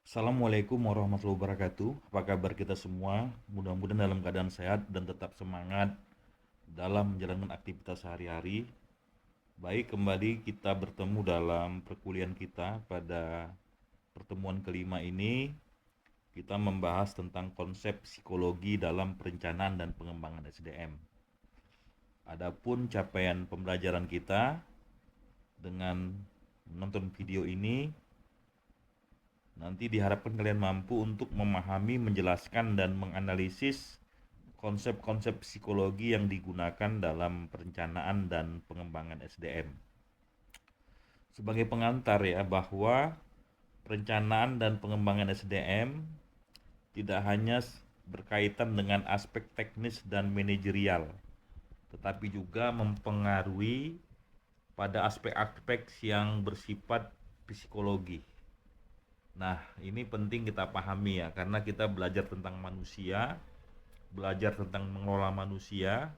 Assalamualaikum warahmatullahi wabarakatuh. Apa kabar kita semua? Mudah-mudahan dalam keadaan sehat dan tetap semangat dalam menjalankan aktivitas sehari-hari. Baik, kembali kita bertemu dalam perkuliahan kita pada pertemuan kelima ini. Kita membahas tentang konsep psikologi dalam perencanaan dan pengembangan SDM. Adapun capaian pembelajaran kita dengan menonton video ini, nanti diharapkan kalian mampu untuk memahami, menjelaskan, dan menganalisis konsep-konsep psikologi yang digunakan dalam perencanaan dan pengembangan SDM. Sebagai pengantar ya, bahwa perencanaan dan pengembangan SDM tidak hanya berkaitan dengan aspek teknis dan manajerial, tetapi juga mempengaruhi pada aspek-aspek yang bersifat psikologi. Nah, ini penting kita pahami ya, karena kita belajar tentang manusia, belajar tentang mengelola manusia,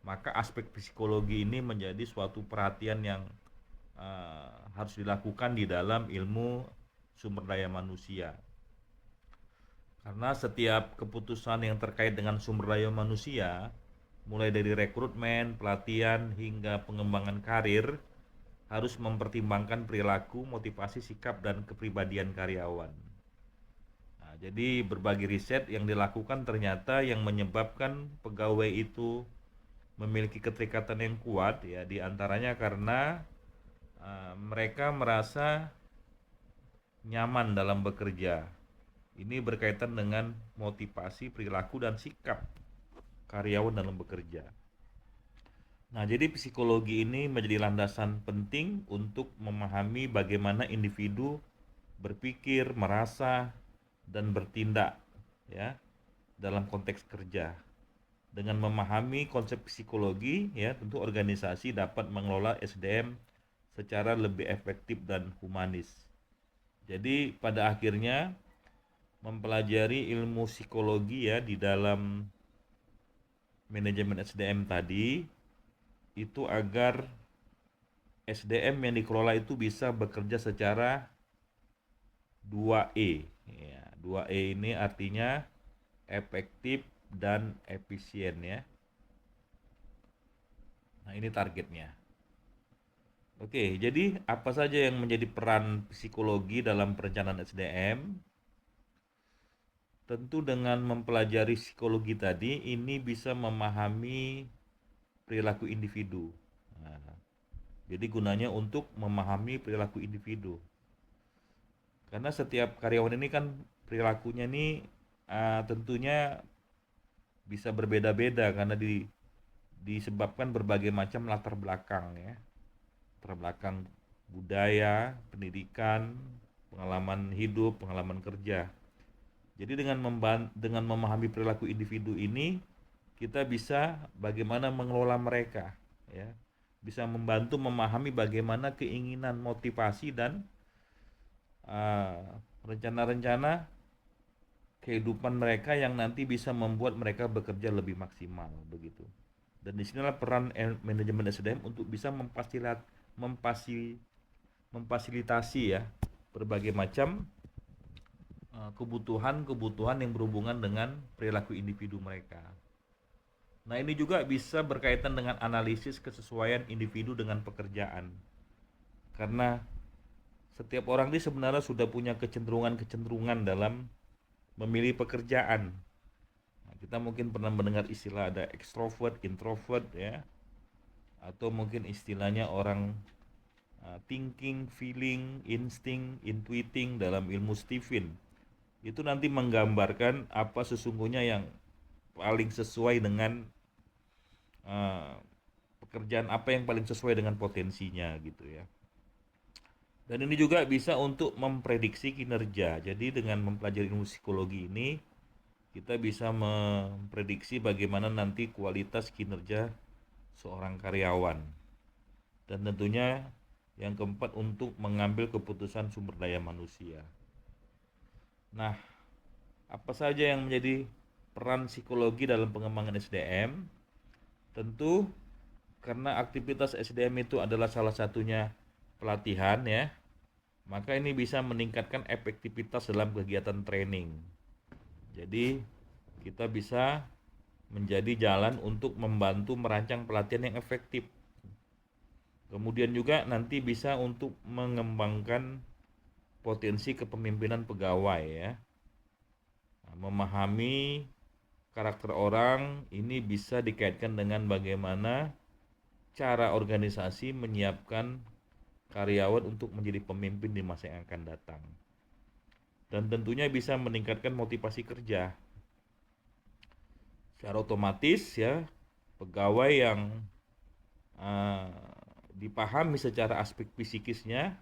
maka aspek psikologi ini menjadi suatu perhatian yang harus dilakukan di dalam ilmu sumber daya manusia. Karena setiap keputusan yang terkait dengan sumber daya manusia, mulai dari rekrutmen, pelatihan, hingga pengembangan karir, harus mempertimbangkan perilaku, motivasi, sikap, dan kepribadian karyawan. Nah, jadi berbagai riset yang dilakukan ternyata yang menyebabkan pegawai itu memiliki keterikatan yang kuat ya, diantaranya karena mereka merasa nyaman dalam bekerja. Ini berkaitan dengan motivasi, perilaku, dan sikap karyawan dalam bekerja. Nah, jadi psikologi ini menjadi landasan penting untuk memahami bagaimana individu berpikir, merasa, dan bertindak ya dalam konteks kerja. Dengan memahami konsep psikologi ya, tentu organisasi dapat mengelola SDM secara lebih efektif dan humanis. Jadi pada akhirnya mempelajari ilmu psikologi ya di dalam manajemen SDM tadi itu agar SDM yang dikelola itu bisa bekerja secara 2E. Ya, 2E ini artinya efektif dan efisien ya. Nah, ini targetnya. Oke, jadi apa saja yang menjadi peran psikologi dalam perencanaan SDM? Tentu dengan mempelajari psikologi tadi, ini bisa memahami perilaku individu. Nah, jadi gunanya untuk memahami perilaku individu. Karena setiap karyawan ini kan perilakunya ini tentunya bisa berbeda-beda karena disebabkan berbagai macam latar belakang ya. Latar belakang budaya, pendidikan, pengalaman hidup, pengalaman kerja. Jadi dengan memahami perilaku individu ini, kita bisa bagaimana mengelola mereka, ya. Bisa membantu memahami bagaimana keinginan, motivasi, dan rencana-rencana kehidupan mereka yang nanti bisa membuat mereka bekerja lebih maksimal, begitu. Dan disinilah peran manajemen SDM untuk bisa memfasilitasi ya berbagai macam kebutuhan-kebutuhan yang berhubungan dengan perilaku individu mereka. Nah, ini juga bisa berkaitan dengan analisis kesesuaian individu dengan pekerjaan. Karena setiap orang ini sebenarnya sudah punya kecenderungan-kecenderungan dalam memilih pekerjaan. Nah, kita mungkin pernah mendengar istilah ada extrovert, introvert ya, atau mungkin istilahnya orang thinking, feeling, instinct, intuiting dalam ilmu Stephen. Itu nanti menggambarkan apa sesungguhnya yang paling sesuai dengan uh, pekerjaan apa yang paling sesuai dengan potensinya gitu ya. Dan ini juga bisa untuk memprediksi kinerja. Jadi dengan mempelajari ilmu psikologi ini, kita bisa memprediksi bagaimana nanti kualitas kinerja seorang karyawan. Dan tentunya yang keempat untuk mengambil keputusan sumber daya manusia. Nah, apa saja yang menjadi peran psikologi dalam pengembangan SDM? Tentu karena aktivitas SDM itu adalah salah satunya pelatihan ya. maka ini bisa meningkatkan efektivitas dalam kegiatan training. Jadi kita bisa menjadi jalan untuk membantu merancang pelatihan yang efektif. Kemudian juga nanti bisa untuk mengembangkan potensi kepemimpinan pegawai ya. Memahami karakter orang ini bisa dikaitkan dengan bagaimana cara organisasi menyiapkan karyawan untuk menjadi pemimpin di masa yang akan datang. Dan tentunya bisa meningkatkan motivasi kerja. Secara otomatis ya, pegawai yang uh, dipahami secara aspek fisikisnya,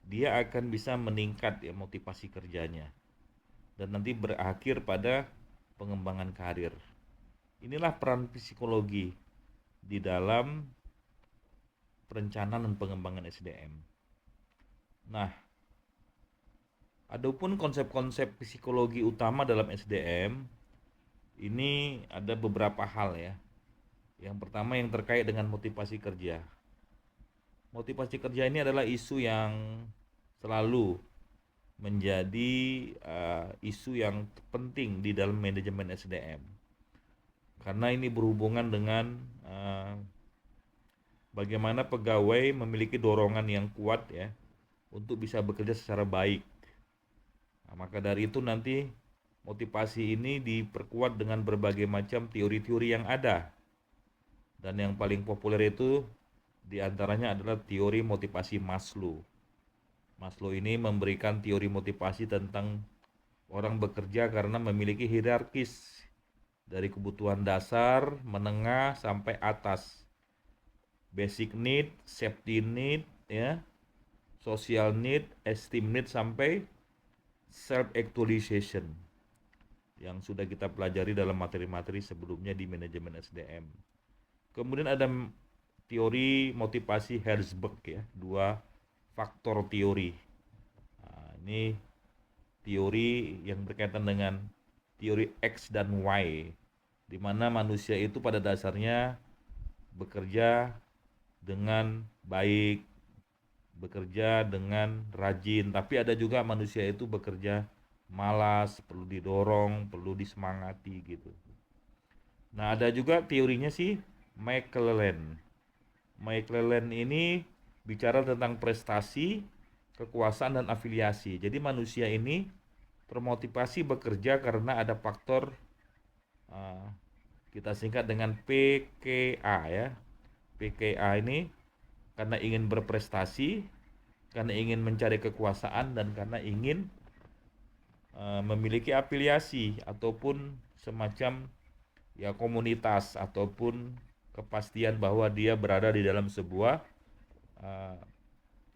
dia akan bisa meningkat ya motivasi kerjanya. Dan nanti berakhir pada pengembangan karir. Inilah peran psikologi di dalam perencanaan dan pengembangan SDM. Nah, adapun konsep-konsep psikologi utama dalam SDM ini ada beberapa hal ya. Yang pertama yang terkait dengan motivasi kerja. Motivasi kerja ini adalah isu yang selalu menjadi isu yang penting di dalam manajemen SDM. Karena ini berhubungan dengan bagaimana pegawai memiliki dorongan yang kuat ya untuk bisa bekerja secara baik. Nah, maka dari itu nanti motivasi ini diperkuat dengan berbagai macam teori-teori yang ada. Dan yang paling populer itu diantaranya adalah teori motivasi Maslow. Maslow ini memberikan teori motivasi tentang orang bekerja karena memiliki hierarkis dari kebutuhan dasar, menengah sampai atas. Basic need, safety need, ya, social need, esteem need sampai self actualization yang sudah kita pelajari dalam materi-materi sebelumnya di manajemen SDM. Kemudian ada teori motivasi Herzberg ya, dua faktor teori. Nah, ini teori yang berkaitan dengan teori X dan Y, di mana manusia itu pada dasarnya bekerja dengan baik, bekerja dengan rajin, tapi ada juga manusia itu bekerja malas, perlu didorong, perlu disemangati gitu. Nah, ada juga teorinya sih McClelland. McClelland ini bicara tentang prestasi, kekuasaan dan afiliasi. Jadi manusia ini termotivasi bekerja karena ada faktor uh, kita singkat dengan PKA ya. PKA ini karena ingin berprestasi, karena ingin mencari kekuasaan dan karena ingin memiliki afiliasi ataupun semacam ya komunitas ataupun kepastian bahwa dia berada di dalam sebuah uh,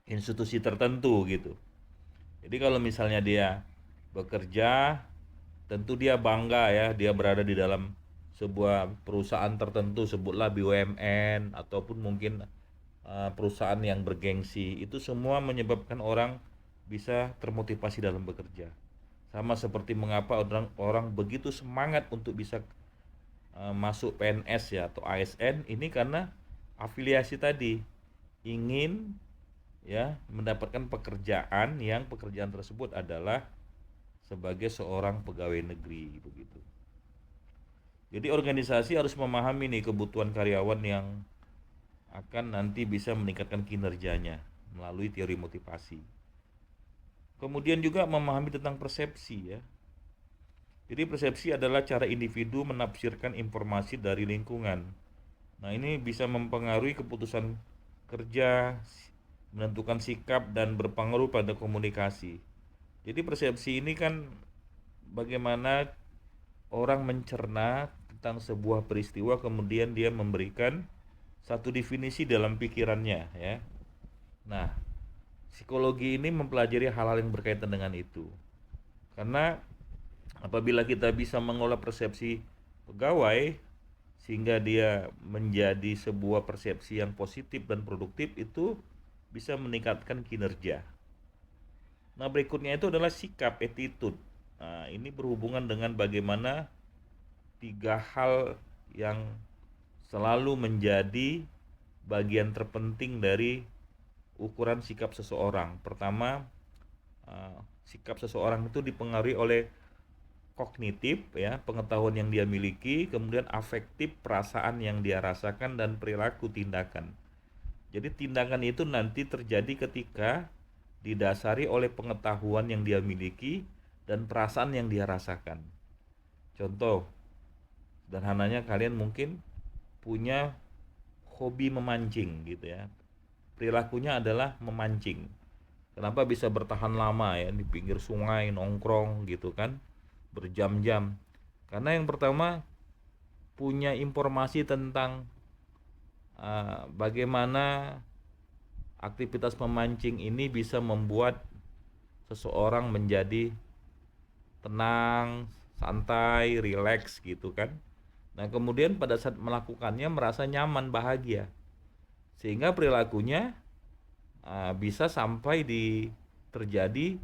institusi tertentu gitu. Jadi kalau misalnya dia bekerja, tentu dia bangga ya, dia berada di dalam sebuah perusahaan tertentu, sebutlah BUMN ataupun mungkin perusahaan yang bergengsi. Itu semua menyebabkan orang bisa termotivasi dalam bekerja. Sama seperti mengapa orang begitu semangat untuk bisa masuk PNS ya atau ASN ini karena afiliasi tadi, ingin ya mendapatkan pekerjaan yang pekerjaan tersebut adalah sebagai seorang pegawai negeri begitu. Jadi organisasi harus memahami nih kebutuhan karyawan yang akan nanti bisa meningkatkan kinerjanya melalui teori motivasi. Kemudian juga memahami tentang persepsi ya. Jadi persepsi adalah cara individu menafsirkan informasi dari lingkungan. Nah, ini bisa mempengaruhi keputusan kerja, menentukan sikap dan berpengaruh pada komunikasi. Jadi persepsi ini kan bagaimana orang mencerna tentang sebuah peristiwa kemudian dia memberikan satu definisi dalam pikirannya ya. Nah, psikologi ini mempelajari hal-hal yang berkaitan dengan itu. Karena apabila kita bisa mengolah persepsi pegawai sehingga dia menjadi sebuah persepsi yang positif dan produktif, itu bisa meningkatkan kinerja. Nah, berikutnya itu adalah sikap, attitude. Nah, ini berhubungan dengan bagaimana tiga hal yang selalu menjadi bagian terpenting dari ukuran sikap seseorang. Pertama, sikap seseorang itu dipengaruhi oleh kognitif ya, pengetahuan yang dia miliki, kemudian afektif, perasaan yang dia rasakan, dan perilaku tindakan. Jadi tindakan itu nanti terjadi ketika didasari oleh pengetahuan yang dia miliki dan perasaan yang dia rasakan. Contoh, sederhananya kalian mungkin punya hobi memancing gitu ya. Perilakunya adalah memancing. Kenapa bisa bertahan lama ya di pinggir sungai nongkrong gitu kan berjam-jam? Karena yang pertama punya informasi tentang bagaimana aktivitas memancing ini bisa membuat seseorang menjadi tenang, santai, rileks gitu kan. Nah, kemudian pada saat melakukannya merasa nyaman, bahagia. Sehingga perilakunya bisa sampai terjadi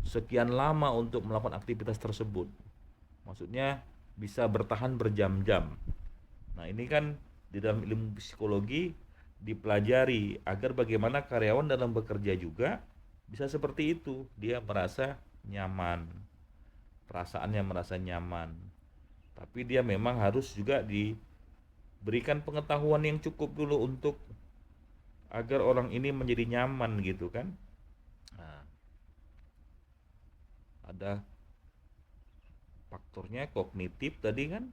sekian lama untuk melakukan aktivitas tersebut. Maksudnya bisa bertahan berjam-jam. Nah, ini kan di dalam ilmu psikologi dipelajari agar bagaimana karyawan dalam bekerja juga bisa seperti itu. Dia merasa nyaman, perasaannya merasa nyaman. Tapi dia memang harus juga diberikan pengetahuan yang cukup dulu untuk agar orang ini menjadi nyaman gitu kan. Nah, ada faktornya kognitif tadi kan,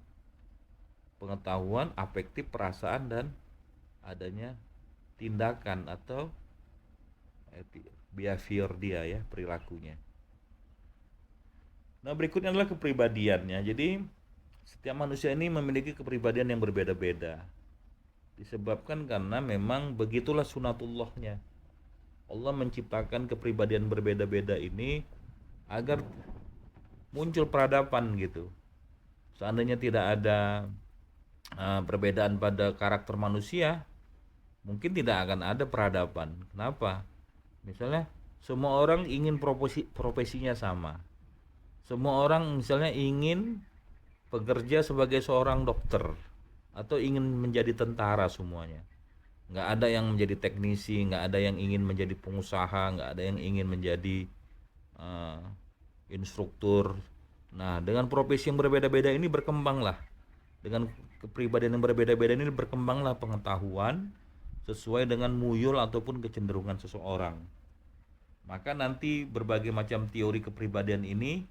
pengetahuan, afektif, perasaan, dan adanya tindakan atau behavior dia ya, perilakunya. Nah, berikutnya adalah kepribadiannya. Jadi setiap manusia ini memiliki kepribadian yang berbeda-beda. Disebabkan karena memang begitulah sunatullahnya. Allah menciptakan kepribadian berbeda-beda ini agar muncul peradaban gitu. Seandainya tidak ada perbedaan pada karakter manusia, mungkin tidak akan ada peradaban. Kenapa? Misalnya semua orang ingin profesinya sama. Semua orang misalnya ingin bekerja sebagai seorang dokter atau ingin menjadi tentara semuanya. Nggak ada yang menjadi teknisi, nggak ada yang ingin menjadi pengusaha, nggak ada yang ingin menjadi uh, instruktur. Nah, dengan profesi yang berbeda-beda ini berkembanglah. Dengan kepribadian yang berbeda-beda ini berkembanglah pengetahuan sesuai dengan muyul ataupun kecenderungan seseorang. Maka nanti berbagai macam teori kepribadian ini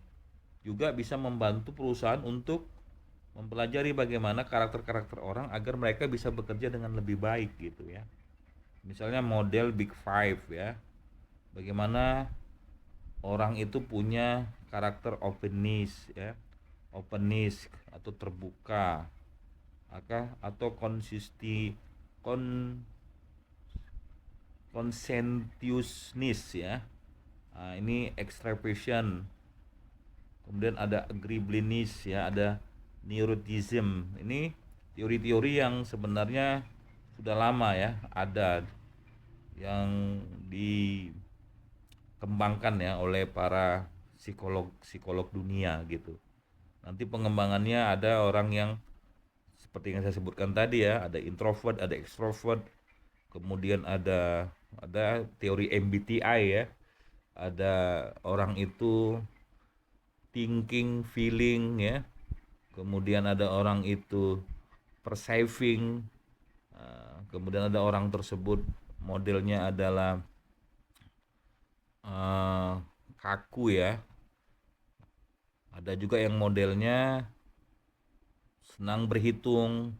juga bisa membantu perusahaan untuk mempelajari bagaimana karakter-karakter orang agar mereka bisa bekerja dengan lebih baik gitu ya. Misalnya model Big Five ya. Bagaimana orang itu punya karakter openness ya. Openness atau terbuka. Atau conscientiousness ya. Nah, ini extraversion. Kemudian ada agreeableness ya, ada neuroticism. Ini teori-teori yang sebenarnya sudah lama ya ada, yang dikembangkan ya oleh para psikolog dunia gitu. Nanti pengembangannya ada orang yang seperti yang saya sebutkan tadi ya, ada introvert, ada extrovert, kemudian ada teori MBTI ya, ada orang itu thinking, feeling ya, kemudian ada orang itu perceiving, kemudian ada orang tersebut modelnya adalah kaku ya, ada juga yang modelnya senang berhitung,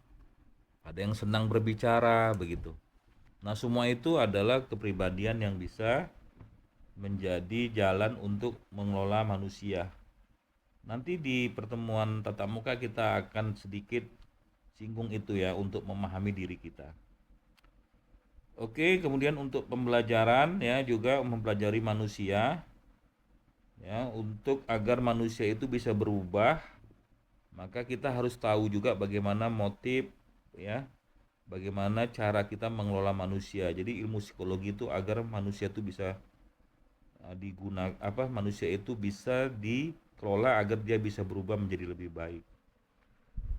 ada yang senang berbicara begitu. Nah, semua itu adalah kepribadian yang bisa menjadi jalan untuk mengelola manusia. Nanti di pertemuan tatap muka kita akan sedikit singgung itu ya untuk memahami diri kita. Oke, kemudian untuk pembelajaran ya juga mempelajari manusia ya, untuk agar manusia itu bisa berubah, maka kita harus tahu juga bagaimana motif ya, bagaimana cara kita mengelola manusia. Jadi ilmu psikologi itu agar manusia itu bisa manusia itu bisa dikelola agar dia bisa berubah menjadi lebih baik.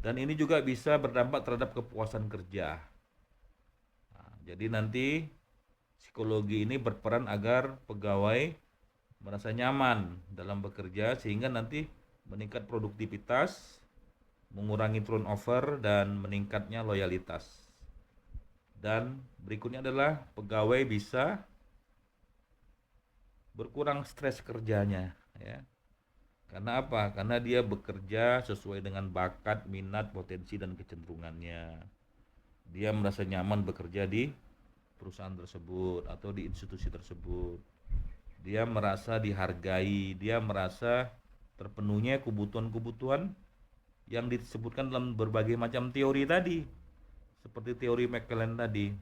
Dan ini juga bisa berdampak terhadap kepuasan kerja. Nah, jadi nanti Psikologi ini berperan agar pegawai merasa nyaman dalam bekerja sehingga nanti meningkat produktivitas, mengurangi turnover dan meningkatnya loyalitas. Dan berikutnya adalah pegawai bisa berkurang stres kerjanya, ya. Karena apa? Karena dia bekerja sesuai dengan bakat, minat, potensi dan kecenderungannya. Dia merasa nyaman bekerja di perusahaan tersebut atau di institusi tersebut. Dia merasa dihargai, dia merasa terpenuhnya kebutuhan-kebutuhan yang disebutkan dalam berbagai macam teori tadi. Seperti teori McLaren tadi.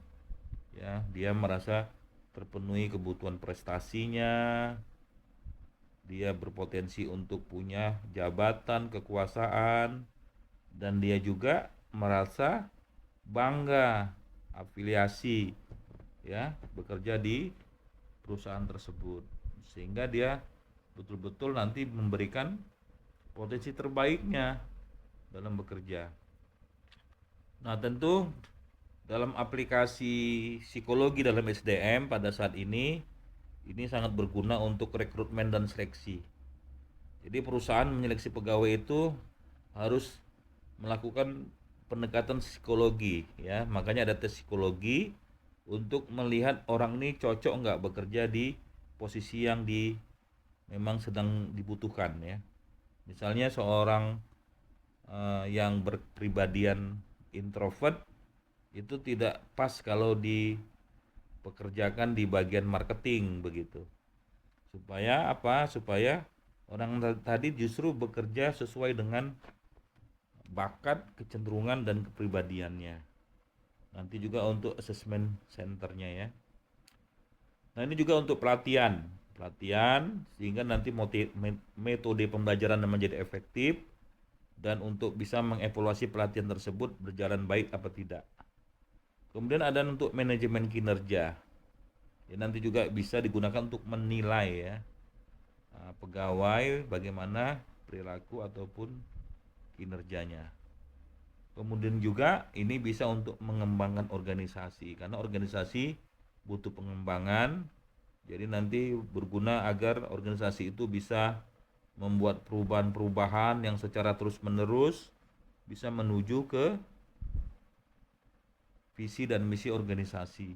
Ya, dia merasa terpenuhi kebutuhan prestasinya, dia berpotensi untuk punya jabatan, kekuasaan, dan dia juga merasa bangga afiliasi, ya, bekerja di perusahaan tersebut, sehingga dia betul-betul nanti memberikan potensi terbaiknya dalam bekerja. Nah, tentu dalam aplikasi psikologi dalam SDM pada saat ini sangat berguna untuk rekrutmen dan seleksi. Jadi perusahaan menyeleksi pegawai itu harus melakukan pendekatan psikologi, ya. Makanya ada tes psikologi untuk melihat orang ini cocok nggak bekerja di posisi yang memang sedang dibutuhkan, ya. Misalnya seorang yang berpribadian introvert itu tidak pas kalau dipekerjakan di bagian marketing begitu. Supaya apa? Supaya orang tadi justru bekerja sesuai dengan bakat, kecenderungan dan kepribadiannya. Nanti juga untuk assessment centernya, ya. Nah, ini juga untuk pelatihan. Pelatihan sehingga nanti metode pembelajaran menjadi efektif dan untuk bisa mengevaluasi pelatihan tersebut berjalan baik apa tidak. Kemudian ada untuk manajemen kinerja. Ya, nanti juga bisa digunakan untuk menilai, ya, pegawai bagaimana perilaku ataupun kinerjanya. Kemudian juga ini bisa untuk mengembangkan organisasi karena organisasi butuh pengembangan. Jadi nanti berguna agar organisasi itu bisa membuat perubahan-perubahan yang secara terus-menerus bisa menuju ke visi dan misi organisasi.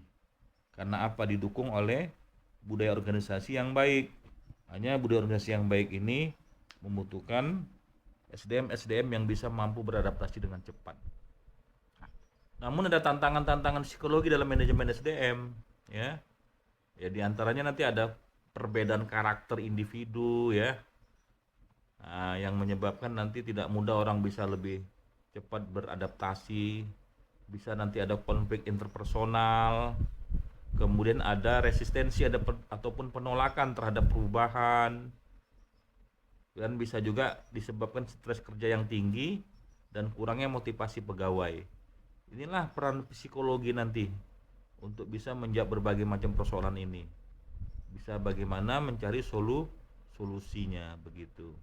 Karena apa? Didukung oleh budaya organisasi yang baik. Hanya budaya organisasi yang baik ini membutuhkan SDM yang bisa mampu beradaptasi dengan cepat. Namun ada tantangan-tantangan psikologi dalam manajemen SDM, ya. Ya, diantaranya nanti ada perbedaan karakter individu, ya. Nah, yang menyebabkan nanti tidak mudah orang bisa lebih cepat beradaptasi, bisa nanti ada konflik interpersonal, kemudian ada resistensi ataupun penolakan terhadap perubahan, dan bisa juga disebabkan stres kerja yang tinggi dan kurangnya motivasi pegawai. Inilah peran psikologi nanti untuk bisa menjawab berbagai macam persoalan ini. Bisa bagaimana mencari solusinya begitu.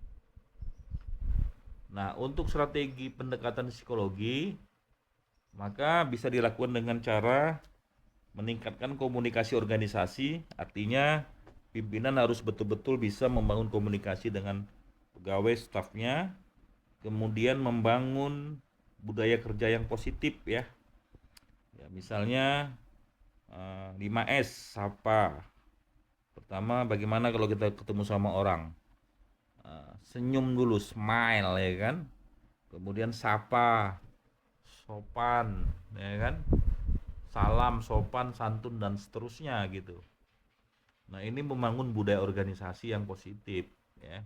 Nah, untuk strategi pendekatan psikologi maka bisa dilakukan dengan cara meningkatkan komunikasi organisasi, artinya pimpinan harus betul-betul bisa membangun komunikasi dengan pegawai stafnya, kemudian membangun budaya kerja yang positif, ya. Ya, misalnya 5S sapa. Pertama, bagaimana kalau kita ketemu sama orang? Senyum dulu, smile, ya kan? Kemudian sapa, sopan, ya kan? Salam, sopan, santun dan seterusnya gitu. Nah, ini membangun budaya organisasi yang positif, ya.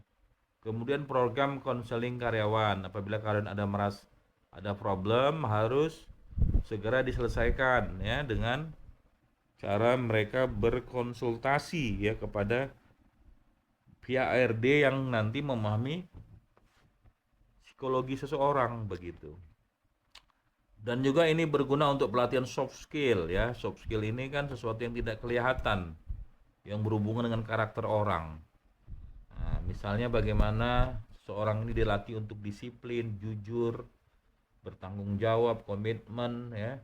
Kemudian program konseling karyawan. Apabila kalian ada problem harus segera diselesaikan, ya, dengan cara mereka berkonsultasi, ya, kepada pihak ARD yang nanti memahami psikologi seseorang begitu. Dan juga ini berguna untuk pelatihan soft skill, ya. Soft skill ini kan sesuatu yang tidak kelihatan, yang berhubungan dengan karakter orang. Nah, misalnya bagaimana seorang ini dilatih untuk disiplin, jujur, bertanggung jawab, komitmen, ya.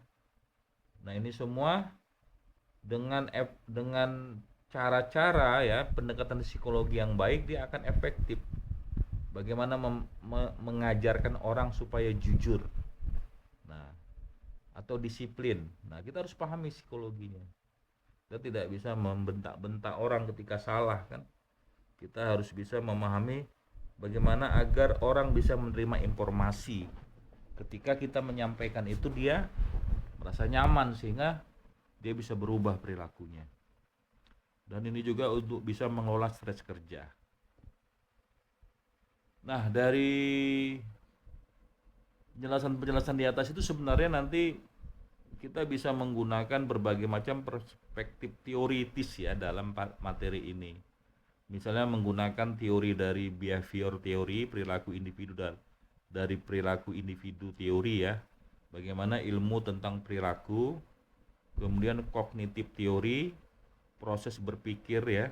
Nah, ini semua dengan cara-cara ya pendekatan psikologi yang baik dia akan efektif. Bagaimana mengajarkan orang supaya jujur. Nah, atau disiplin. Nah, kita harus pahami psikologinya. Kita tidak bisa membentak-bentak orang ketika salah kan. Kita harus bisa memahami bagaimana agar orang bisa menerima informasi. Ketika kita menyampaikan itu dia merasa nyaman sehingga dia bisa berubah perilakunya. Dan ini juga untuk bisa mengelola stres kerja. Nah, dari penjelasan-penjelasan di atas itu sebenarnya nanti kita bisa menggunakan berbagai macam perspektif teoritis ya dalam materi ini. Misalnya menggunakan teori dari behavior teori, perilaku individu, dari perilaku individu teori ya. Bagaimana ilmu tentang perilaku, kemudian kognitif teori, proses berpikir ya,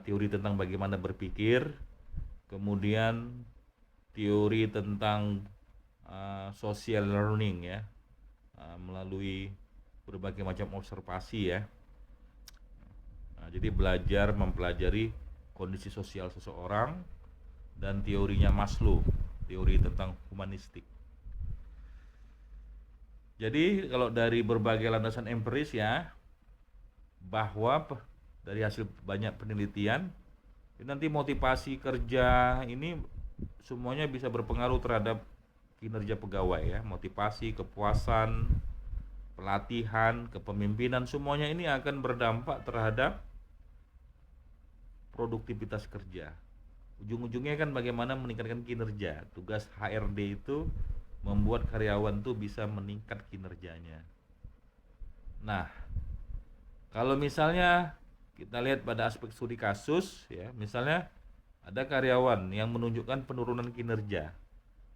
teori tentang bagaimana berpikir, kemudian teori tentang social learning ya, melalui berbagai macam observasi ya. Nah, jadi belajar mempelajari kondisi sosial seseorang dan teorinya Maslow, teori tentang humanistik. Jadi kalau dari berbagai landasan empiris ya, bahwa dari hasil banyak penelitian, nanti motivasi kerja ini semuanya bisa berpengaruh terhadap kinerja pegawai ya, motivasi, kepuasan, pelatihan, kepemimpinan, semuanya ini akan berdampak terhadap produktivitas kerja. Ujung-ujungnya kan bagaimana meningkatkan kinerja. Tugas HRD itu membuat karyawan tuh bisa meningkat kinerjanya. Nah, kalau misalnya kita lihat pada aspek studi kasus ya, misalnya ada karyawan yang menunjukkan penurunan kinerja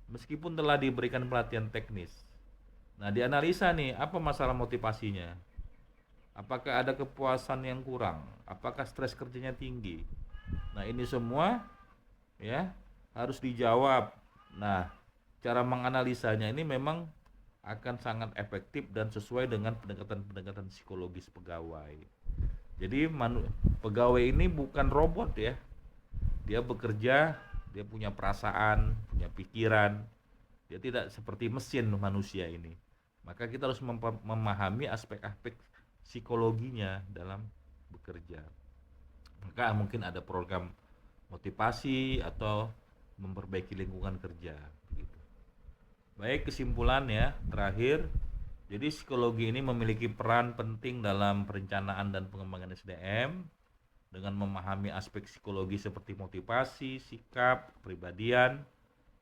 meskipun telah diberikan pelatihan teknis. Nah, dianalisa nih apa masalah motivasinya. Apakah ada kepuasan yang kurang? Apakah stres kerjanya tinggi? Nah, ini semua ya harus dijawab. Nah, cara menganalisanya ini memang akan sangat efektif dan sesuai dengan pendekatan-pendekatan psikologis pegawai. Jadi pegawai ini bukan robot ya. Dia bekerja, dia punya perasaan, punya pikiran. Dia tidak seperti mesin manusia ini. Maka kita harus memahami aspek-aspek psikologinya dalam bekerja. Maka mungkin ada program motivasi atau memperbaiki lingkungan kerja gitu. Baik, kesimpulan ya terakhir, jadi psikologi ini memiliki peran penting dalam perencanaan dan pengembangan SDM dengan memahami aspek psikologi seperti motivasi, sikap, kepribadian,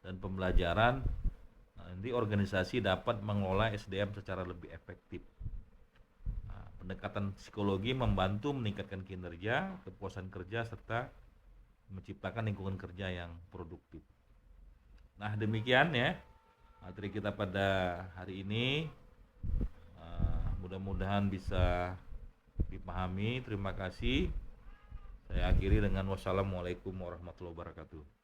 dan pembelajaran. Nanti organisasi dapat mengelola SDM secara lebih efektif. Pendekatan psikologi membantu meningkatkan kinerja, kepuasan kerja, serta menciptakan lingkungan kerja yang produktif. Nah, demikian ya materi kita pada hari ini. Mudah-mudahan bisa dipahami. Terima kasih. Saya akhiri dengan wassalamualaikum warahmatullahi wabarakatuh.